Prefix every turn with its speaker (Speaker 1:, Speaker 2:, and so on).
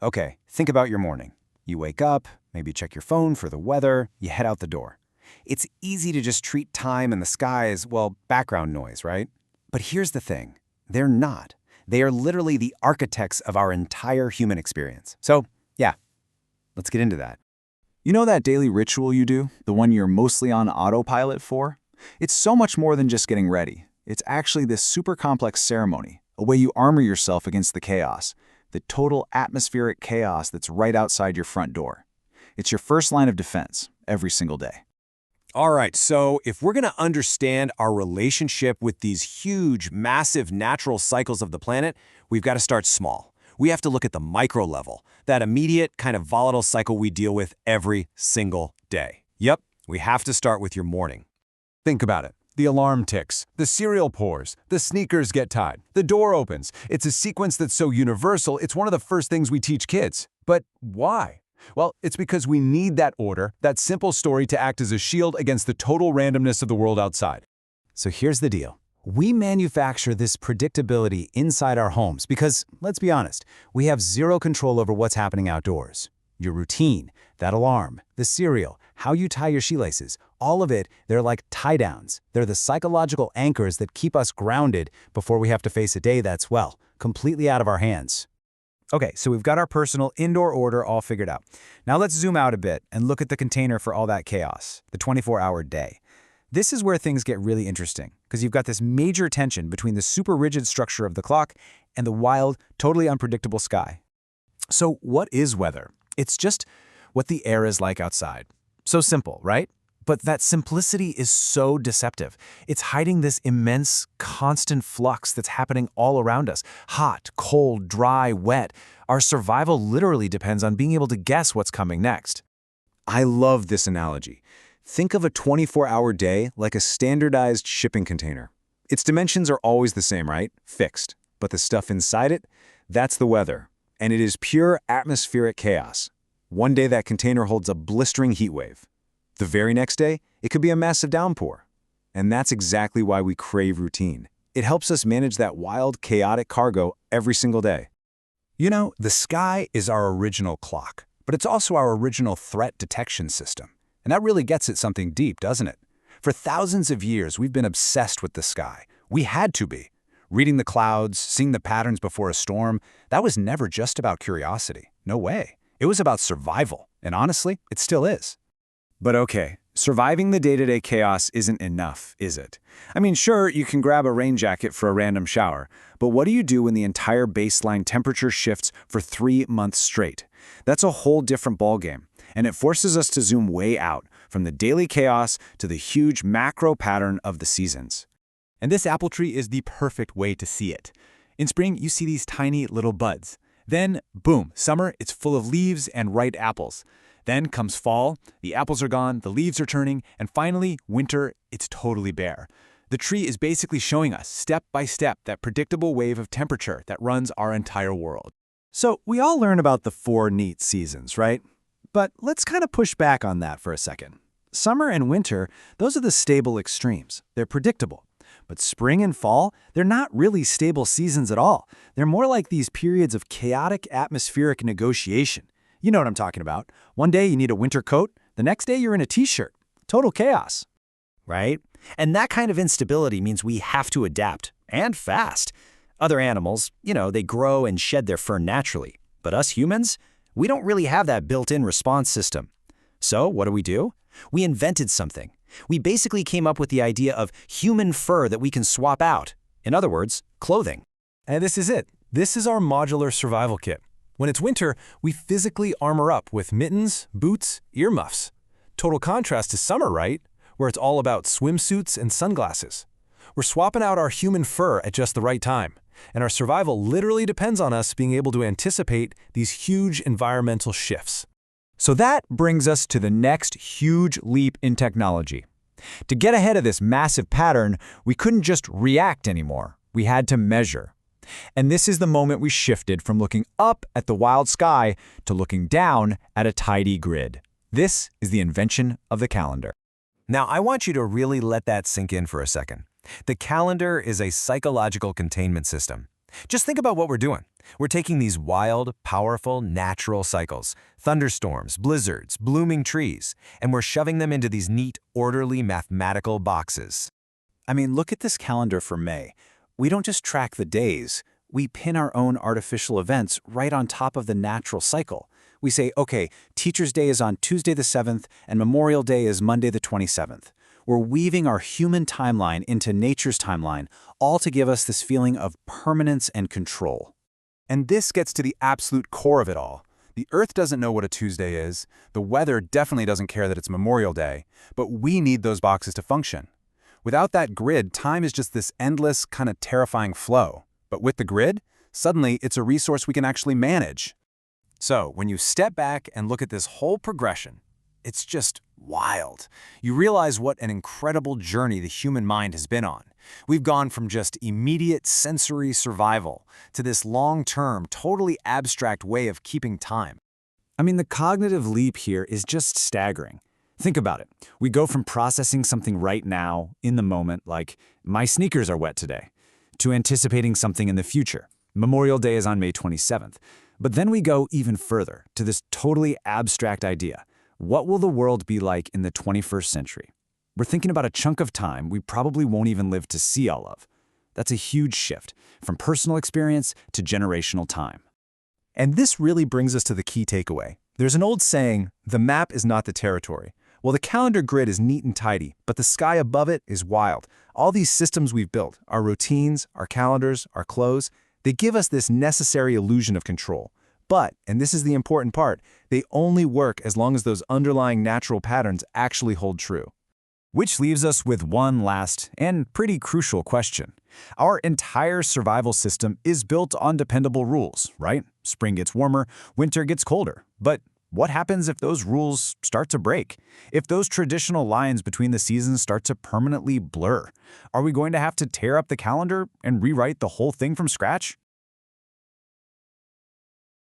Speaker 1: Okay, think about your morning. You wake up, maybe check your phone for the weather, you head out the door. It's easy to just treat time and the sky as, well, background noise, right? But here's the thing. They're not. They are literally the architects of our entire human experience. So, yeah, let's get into that.
Speaker 2: You know that daily ritual you do, the one you're mostly on autopilot for? It's so much more than just getting ready. It's actually this super complex ceremony, a way you armor yourself against the chaos, the total atmospheric chaos that's right outside your front door. It's your first line of defense every single day.
Speaker 3: All right, so if we're going to understand our relationship with these huge, massive natural cycles of the planet, we've got to start small. We have to look at the micro level, that immediate kind of volatile cycle we deal with every single day. Yep, we have to start with your morning. Think about it. The alarm ticks, the cereal pours, the sneakers get tied, the door opens. It's a sequence that's so universal, it's one of the first things we teach kids. But why? Well, it's because we need that order, that simple story to act as a shield against the total randomness of the world outside.
Speaker 1: So here's the deal. We manufacture this predictability inside our homes because, let's be honest, we have zero control over what's happening outdoors. Your routine, that alarm, the cereal, how you tie your shoelaces, all of it, they're like tie-downs. They're the psychological anchors that keep us grounded before we have to face a day that's, well, completely out of our hands. Okay, so we've got our personal indoor order all figured out. Now let's zoom out a bit and look at the container for all that chaos, the 24-hour day. This is where things get really interesting, because you've got this major tension between the super rigid structure of the clock and the wild, totally unpredictable sky. So what is weather? It's just what the air is like outside. So simple, right? But that simplicity is so deceptive. It's hiding this immense, constant flux that's happening all around us. Hot, cold, dry, wet. Our survival literally depends on being able to guess what's coming next. I love this analogy. Think of a 24-hour day like a standardized shipping container. Its dimensions are always the same, right? Fixed. But the stuff inside it, that's the weather. And it is pure atmospheric chaos. One day that container holds a blistering heat wave. The very next day, it could be a massive downpour. And that's exactly why we crave routine. It helps us manage that wild, chaotic cargo every single day.
Speaker 3: You know, the sky is our original clock, but it's also our original threat detection system. And that really gets at something deep, doesn't it? For thousands of years, we've been obsessed with the sky. We had to be. Reading the clouds, seeing the patterns before a storm, that was never just about curiosity. No way. It was about survival. And honestly, it still is.
Speaker 1: But okay, surviving the day-to-day chaos isn't enough, is it? I mean, sure, you can grab a rain jacket for a random shower, but what do you do when the entire baseline temperature shifts for 3 months straight? That's a whole different ballgame, and it forces us to zoom way out, from the daily chaos to the huge macro pattern of the seasons.
Speaker 3: And this apple tree is the perfect way to see it. In spring, you see these tiny little buds. Then, boom, summer, it's full of leaves and ripe apples. Then comes fall, the apples are gone, the leaves are turning, and finally, winter, it's totally bare. The tree is basically showing us, step by step, that predictable wave of temperature that runs our entire world.
Speaker 1: So we all learn about the 4 neat seasons, right? But let's kind of push back on that for a second. Summer and winter, those are the stable extremes. They're predictable. But spring and fall, they're not really stable seasons at all. They're more like these periods of chaotic atmospheric negotiation. You know what I'm talking about. One day you need a winter coat, the next day you're in a t-shirt. Total chaos.
Speaker 4: Right? And that kind of instability means we have to adapt, and fast. Other animals, they grow and shed their fur naturally. But us humans, we don't really have that built-in response system. So what do? We invented something. We basically came up with the idea of human fur that we can swap out. In other words, clothing.
Speaker 3: And this is it. This is our modular survival kit. When it's winter, we physically armor up with mittens, boots, earmuffs. Total contrast to summer, right? Where it's all about swimsuits and sunglasses. We're swapping out our human fur at just the right time. And our survival literally depends on us being able to anticipate these huge environmental shifts.
Speaker 1: So that brings us to the next huge leap in technology. To get ahead of this massive pattern, we couldn't just react anymore. We had to measure. And this is the moment we shifted from looking up at the wild sky to looking down at a tidy grid. This is the invention of the calendar.
Speaker 3: Now, I want you to really let that sink in for a second. The calendar is a psychological containment system. Just think about what we're doing. We're taking these wild, powerful, natural cycles, thunderstorms, blizzards, blooming trees, and we're shoving them into these neat, orderly mathematical boxes.
Speaker 2: I mean, look at this calendar for May. We don't just track the days. We pin our own artificial events right on top of the natural cycle. We say, okay, Teacher's Day is on Tuesday the 7th, and Memorial Day is Monday the 27th. We're weaving our human timeline into nature's timeline, all to give us this feeling of permanence and control.
Speaker 5: And this gets to the absolute core of it all. The Earth doesn't know what a Tuesday is, the weather definitely doesn't care that it's Memorial Day, but we need those boxes to function. Without that grid, time is just this endless, kind of terrifying flow. But with the grid, suddenly it's a resource we can actually manage.
Speaker 3: So, when you step back and look at this whole progression, it's just wild. You realize what an incredible journey the human mind has been on. We've gone from just immediate sensory survival to this long-term, totally abstract way of keeping time.
Speaker 2: I mean, the cognitive leap here is just staggering. Think about it. We go from processing something right now, in the moment, like, my sneakers are wet today, to anticipating something in the future. Memorial Day is on May 27th. But then we go even further to this totally abstract idea. What will the world be like in the 21st century? We're thinking about a chunk of time we probably won't even live to see all of. That's a huge shift, from personal experience to generational time.
Speaker 5: And this really brings us to the key takeaway. There's an old saying, the map is not the territory. Well, the calendar grid is neat and tidy, but the sky above it is wild. All these systems we've built, our routines, our calendars, our clothes, they give us this necessary illusion of control. But, and this is the important part, they only work as long as those underlying natural patterns actually hold true.
Speaker 2: Which leaves us with one last and pretty crucial question. Our entire survival system is built on dependable rules, right? Spring gets warmer, winter gets colder. But what happens if those rules start to break? If those traditional lines between the seasons start to permanently blur? Are we going to have to tear up the calendar and rewrite the whole thing from scratch?